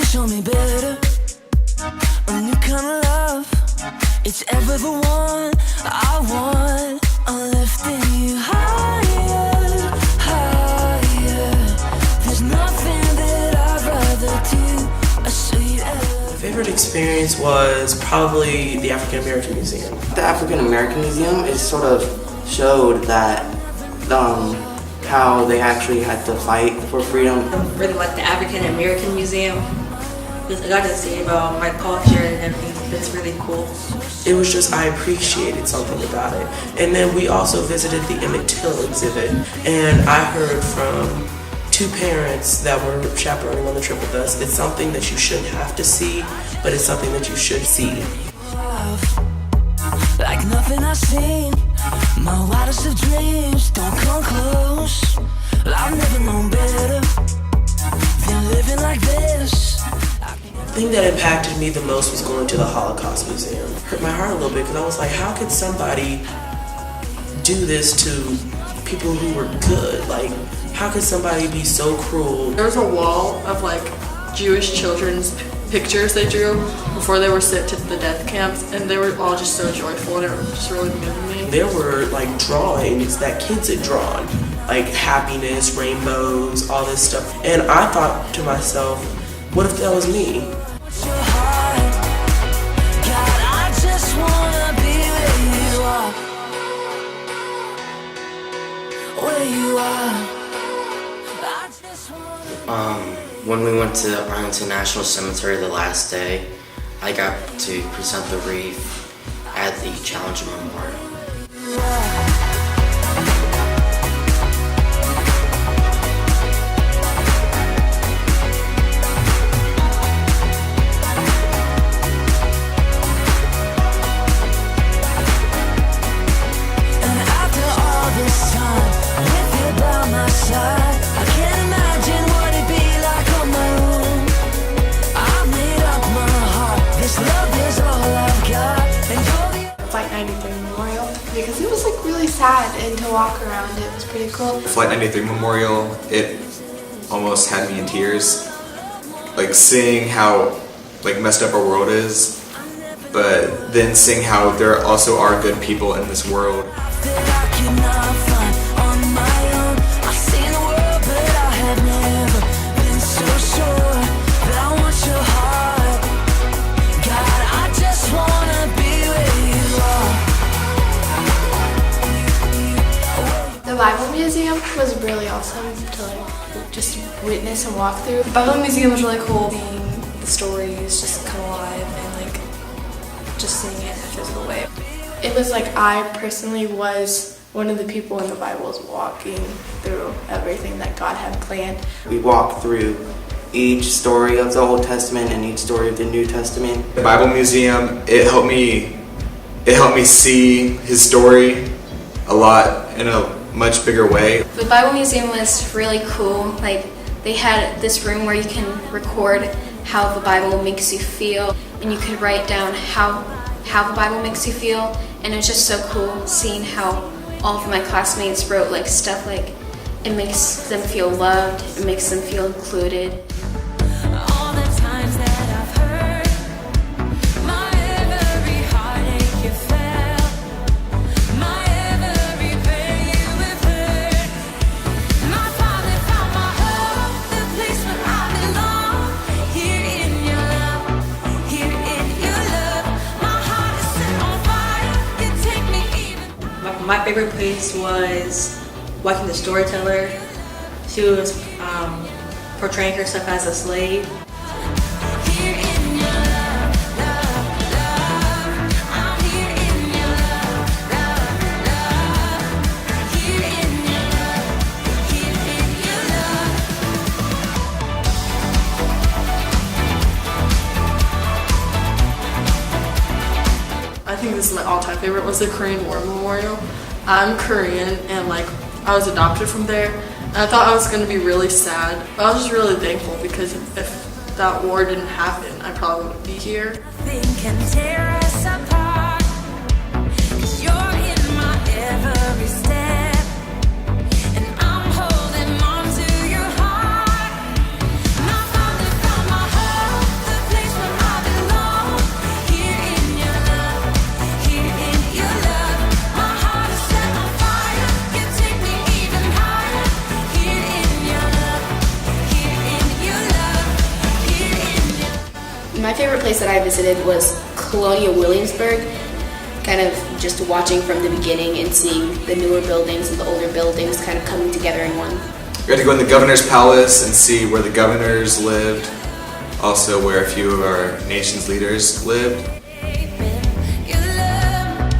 show me better, a new kind of love. It's ever the one I want. I'm lifting you higher, higher. There's nothing that I'd rather do. I show you ever. My favorite experience was probably the African American Museum. The African American Museum, it sort of showed that how they actually had to fight for freedom. I really like the African American Museum because I got to see about my culture and everything. It's really cool. It was just, I appreciated something about it. And then we also visited the Emmett Till exhibit, and I heard from two parents that were chaperoning on the trip with us. It's something that you shouldn't have to see, but it's something that you should see. Like nothing I've seen, my wildest of dreams don't come close. I've never known better than living like this. The thing that impacted me the most was going to the Holocaust Museum. It hurt my heart a little bit because I was like, how could somebody do this to people who were good? Like, how could somebody be so cruel? There was a wall of like Jewish children's pictures they drew before they were sent to the death camps, and they were all just so joyful, and it just really moved me. There were like drawings that kids had drawn, like happiness, rainbows, all this stuff. And I thought to myself, what if that was me? When we went to Arlington National Cemetery the last day, I got to present the wreath at the Challenger Memorial. Flight 93 Memorial because it was like really sad, and to walk around it was pretty cool. Flight 93 Memorial, it almost had me in tears. Like seeing how like messed up our world is, but then seeing how there also are good people in this world. The Bible Museum was really awesome to like just witness and walk through. The Bible Museum was really cool, seeing the stories just come alive and like just seeing it in a physical way. It was like I personally was one of the people in the Bibles walking through everything that God had planned. We walked through each story of the Old Testament and each story of the New Testament. The Bible Museum, it helped me see his story a lot in a much bigger way. The Bible Museum was really cool. Like they had this room where you can record how the Bible makes you feel, and you could write down how the Bible makes you feel, and it was just so cool seeing how all of my classmates wrote like stuff like it makes them feel loved, it makes them feel included. All the times that I've heard my every heartache you felt, my every pain you have heard. My Father found my hope, the place where I belong. Here in your love, here in your love, my heart is set on fire. You take me even. My favorite place was watching the storyteller. She was portraying herself as a slave. Here in your love, love, love. I'm here in your love, love, love. Here in your love, here in your love. I think this is my all-time favorite was the Korean War Memorial. I'm Korean, and like I was adopted from there, and I thought I was going to be really sad, but I was just really thankful because if that war didn't happen, I probably wouldn't be here. Nothing can tear us apart, 'cause you're in my every step, and I'm holding on to your heart. My Father found my hope, My favorite place that I visited was Colonial Williamsburg, kind of just watching from the beginning and seeing the newer buildings and the older buildings kind of coming together in one. We got to go in the governor's palace and see where the governors lived, also where a few of our nation's leaders lived. Your love,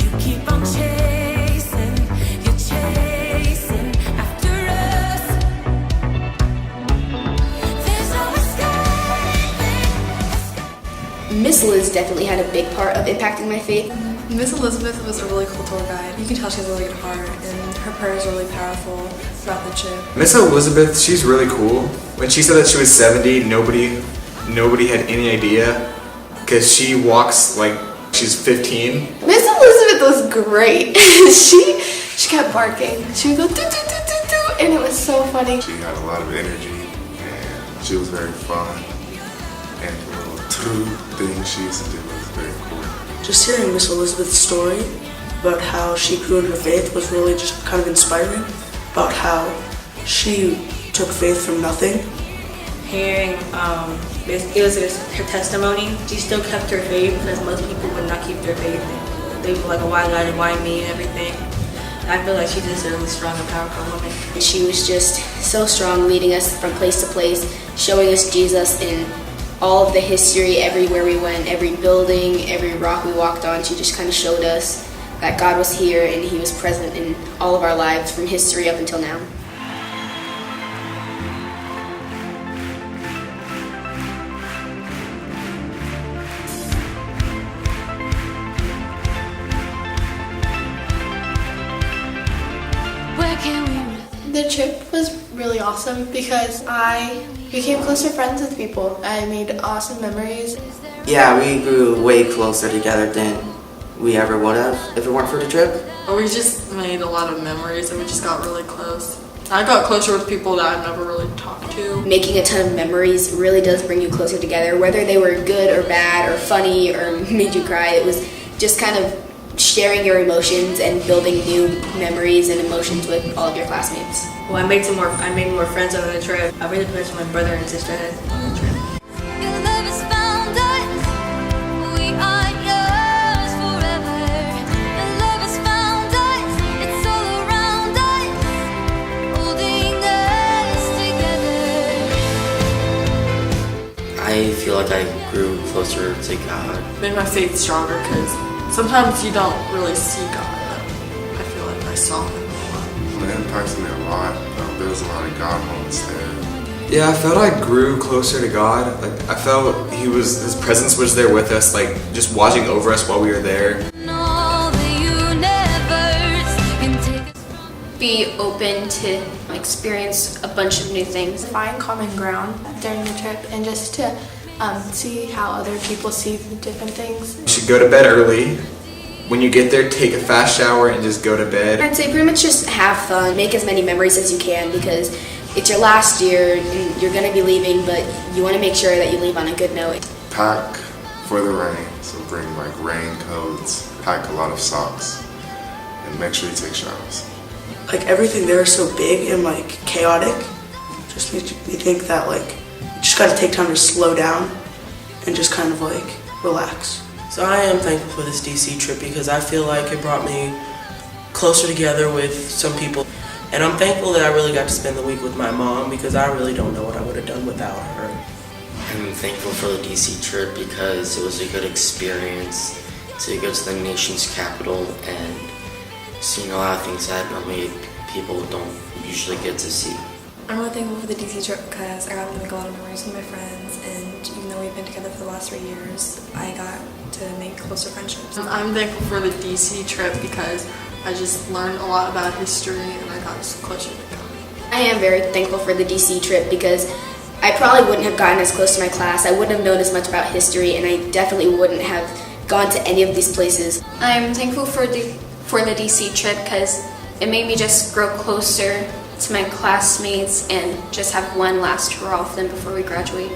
you keep on chasing, you're chasing after us. There's no escaping. Miss Liz definitely had a big part of impacting my faith. Miss Elizabeth was a really cool tour guide. You can tell she has a really good heart, and her prayers are really powerful throughout the trip. Miss Elizabeth, she's really cool. When she said that she was 70, nobody had any idea, because she walks like she's 15. Miss Elizabeth was great. she kept barking. She would go do do do do do, and it was so funny. She had a lot of energy, and she was very fun. And the little two things she used to do was very cool. Just hearing Miss Elizabeth's story about how she grew in her faith was really just kind of inspiring, about how she took faith from nothing. Hearing it was her testimony, she still kept her faith because most people would not keep their faith. They were like, why God, why me, and everything. And I feel like she's just a really strong and powerful woman. She was just so strong, leading us from place to place, showing us Jesus in all of the history, everywhere we went, every building, every rock we walked on. She just kind of showed us that God was here and He was present in all of our lives from history up until now. Where can we? The trip was really awesome because I became closer friends with people. I made awesome memories. Yeah, we grew way closer together than we ever would have if it weren't for the trip. We just made a lot of memories and we just got really close. I got closer with people that I've never really talked to. Making a ton of memories really does bring you closer together, whether they were good or bad or funny or made you cry. It was just kind of sharing your emotions and building new memories and emotions with all of your classmates. Well, I made more friends over the trip. I really met my brother and sister on the trip. Your love has found us. We are yours forever. Your love has found us. It's all around us, holding us together. I feel like I grew closer to God. Made my faith stronger because sometimes you don't really see God, but I feel like I saw Him a lot. It impacts me a lot. There was a lot of God moments there. Yeah, I felt I grew closer to God. Like I felt His presence was there with us, like just watching over us while we were there. Be open to experience a bunch of new things. Find common ground during the trip and just to see how other people see the different things. You should go to bed early. When you get there, take a fast shower and just go to bed. I'd say pretty much just have fun, make as many memories as you can because it's your last year and you're going to be leaving, but you want to make sure that you leave on a good note. Pack for the rain, so bring like raincoats, pack a lot of socks, and make sure you take showers. Like everything there is so big and like chaotic, just makes me think that like you just gotta take time to slow down and just kind of like relax. So I am thankful for this DC trip because I feel like it brought me closer together with some people. And I'm thankful that I really got to spend the week with my mom because I really don't know what I would have done without her. I'm thankful for the DC trip because it was a good experience to go to the nation's capital and seeing a lot of things that normally people don't usually get to see. I'm really thankful for the DC trip because I got to make a lot of memories with my friends, and even though we've been together for the last 3 years, I got to make closer friendships. I'm thankful for the DC trip because I just learned a lot about history and I got closer to God. I am very thankful for the DC trip because I probably wouldn't have gotten as close to my class, I wouldn't have known as much about history, and I definitely wouldn't have gone to any of these places. I'm thankful for the DC trip because it made me just grow closer to my classmates and just have one last hurrah for them before we graduate.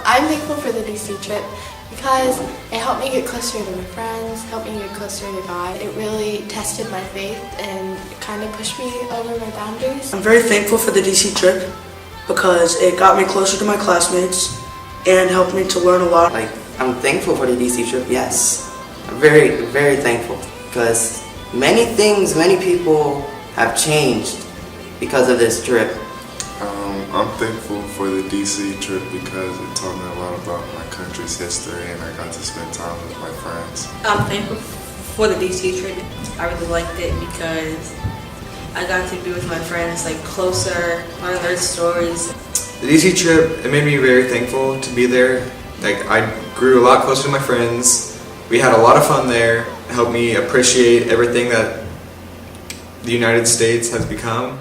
I'm thankful for the DC trip because it helped me get closer to my friends, helped me get closer to God. It really tested my faith and kind of pushed me over my boundaries. I'm very thankful for the DC trip because it got me closer to my classmates and helped me to learn a lot. Like, I'm thankful for the DC trip, yes. I'm very, very thankful because many things, many people have changed because of this trip. I'm thankful for the DC trip because it taught me a lot about my country's history and I got to spend time with my friends. I'm thankful for the DC trip. I really liked it because I got to be with my friends like closer, learn their stories. The DC trip, it made me very thankful to be there. Like, I grew a lot closer to my friends. We had a lot of fun there. It helped me appreciate everything that the United States has become.